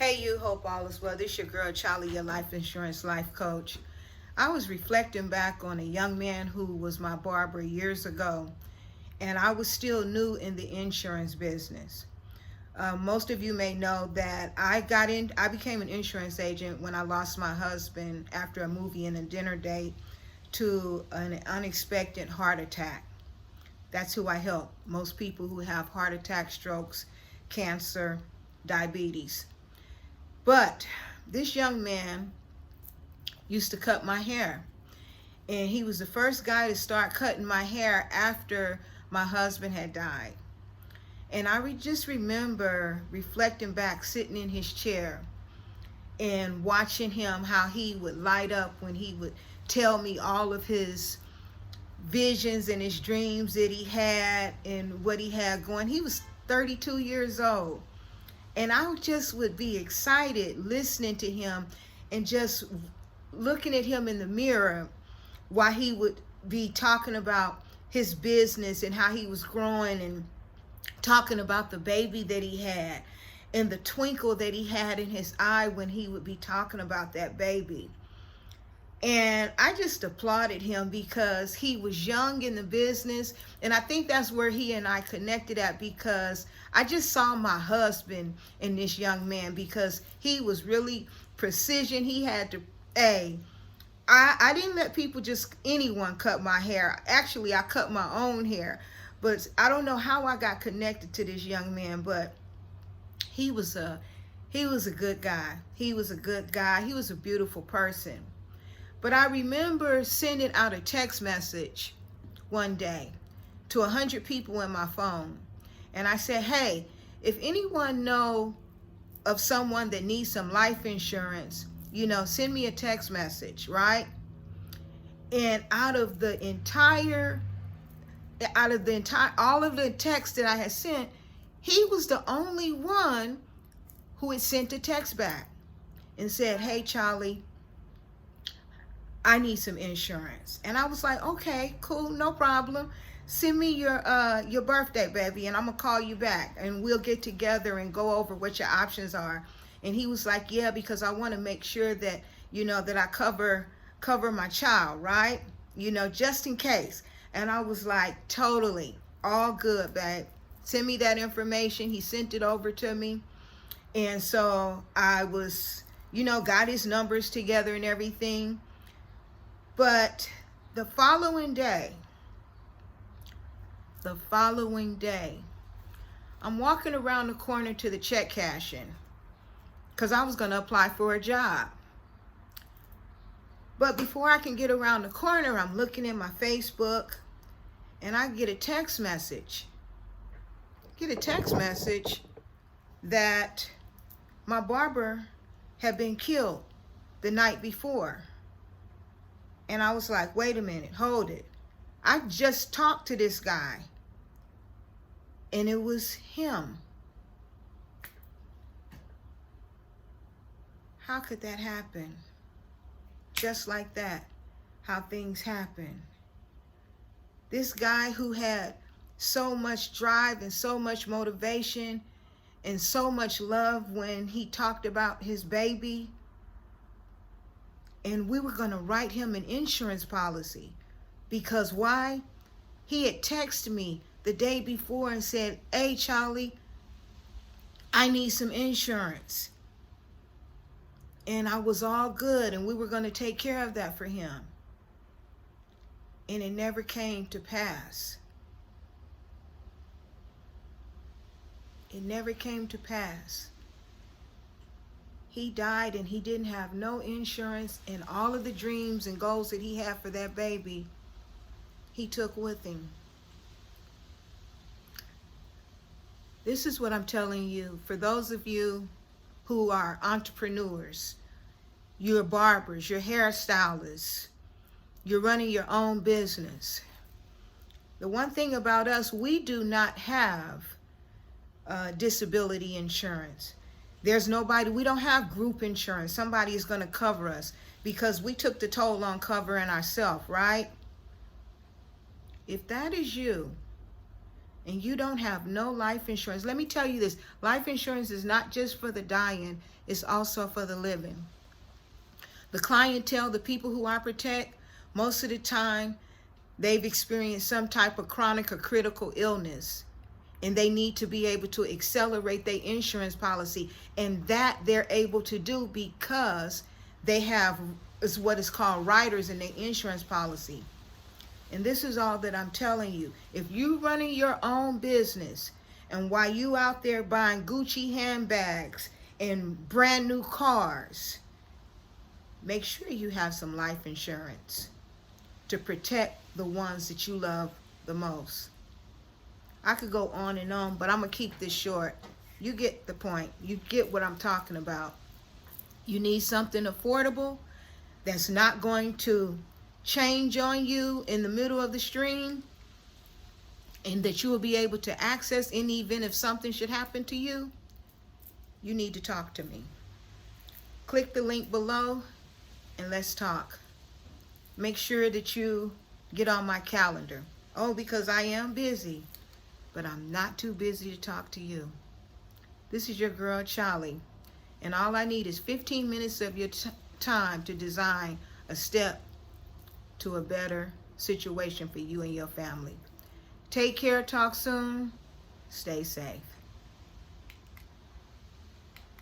Hey, you, hope all is well. This your girl, Chalee, your life insurance life coach. I was reflecting back on a young man who was my barber years ago, and I was still new in the insurance business. Most of you may know that I became an insurance agent when I lost my husband after a movie and a dinner date to an unexpected heart attack. That's who I help. Most people who have heart attacks, strokes, cancer, diabetes. But this young man used to cut my hair. And he was the first guy to start cutting my hair after my husband had died. And I just remember reflecting back, sitting in his chair and watching him, how he would light up when he would tell me all of his visions and his dreams that he had and what he had going. He was 32 years old. And I just would be excited listening to him and just looking at him in the mirror while he would be talking about his business and how he was growing and talking about the baby that he had and the twinkle that he had in his eye when he would be talking about that baby. And I just applauded him because he was young in the business. And I think that's where he and I connected at, because I just saw my husband in this young man, because he was really precision. He had to, I didn't let people, just anyone, cut my hair. Actually, I cut my own hair. But I don't know how I got connected to this young man, but he was a good guy. He was a good guy. He was a beautiful person. But I remember sending out a text message one day to 100 people in my phone. And I said, hey, if anyone know of someone that needs some life insurance, send me a text message, right? And all of the text that I had sent, he was the only one who had sent a text back and said, hey, Charlie, I need some insurance. And I was like, okay, cool, no problem. Send me your birthday, baby, and I'm gonna call you back and we'll get together and go over what your options are. And he was like, yeah, because I want to make sure that, that I cover my child, right? Just in case. And I was like, totally, all good, babe. Send me that information. He sent it over to me. And so I was, got his numbers together and everything. But the following day, I'm walking around the corner to the check cashing because I was going to apply for a job. But before I can get around the corner, I'm looking at my Facebook and I get a text message. That my barber had been killed the night before. And I was like, wait a minute, hold it. I just talked to this guy. And it was him. How could that happen? Just like that, how things happen. This guy who had so much drive and so much motivation and so much love when he talked about his baby. And we were going to write him an insurance policy. Because why? He had texted me the day before and said, hey, Charlie, I need some insurance. And I was all good, and we were going to take care of that for him. And it never came to pass. It never came to pass. He died and he didn't have no insurance, and all of the dreams and goals that he had for that baby, he took with him. This is what I'm telling you. For those of you who are entrepreneurs, you're barbers, you're hairstylists, you're running your own business. The one thing about us, we do not have disability insurance. There's nobody, we don't have group insurance. Somebody is going to cover us because we took the toll on covering ourselves, right? If that is you, and you don't have no life insurance. Let me tell you this, life insurance is not just for the dying, it's also for the living. The clientele, the people who I protect, most of the time, they've experienced some type of chronic or critical illness, and they need to be able to accelerate their insurance policy, and that they're able to do because they have is what is called riders in their insurance policy. And this is all that I'm telling you. If you running your own business, and while you out there buying Gucci handbags and brand new cars, make sure you have some life insurance to protect the ones that you love the most. I could go on and on, but I'm going to keep this short. You get the point. You get what I'm talking about. You need something affordable that's not going to change on you in the middle of the stream, and that you will be able to access in the event if something should happen to you. You need to talk to me. Click the link below and let's talk. Make sure that you get on my calendar. Oh, because I am busy, but I'm not too busy to talk to you. This is your girl Chalee, and all I need is 15 minutes of your time to design a step to a better situation for you and your family. Take care, talk soon, stay safe.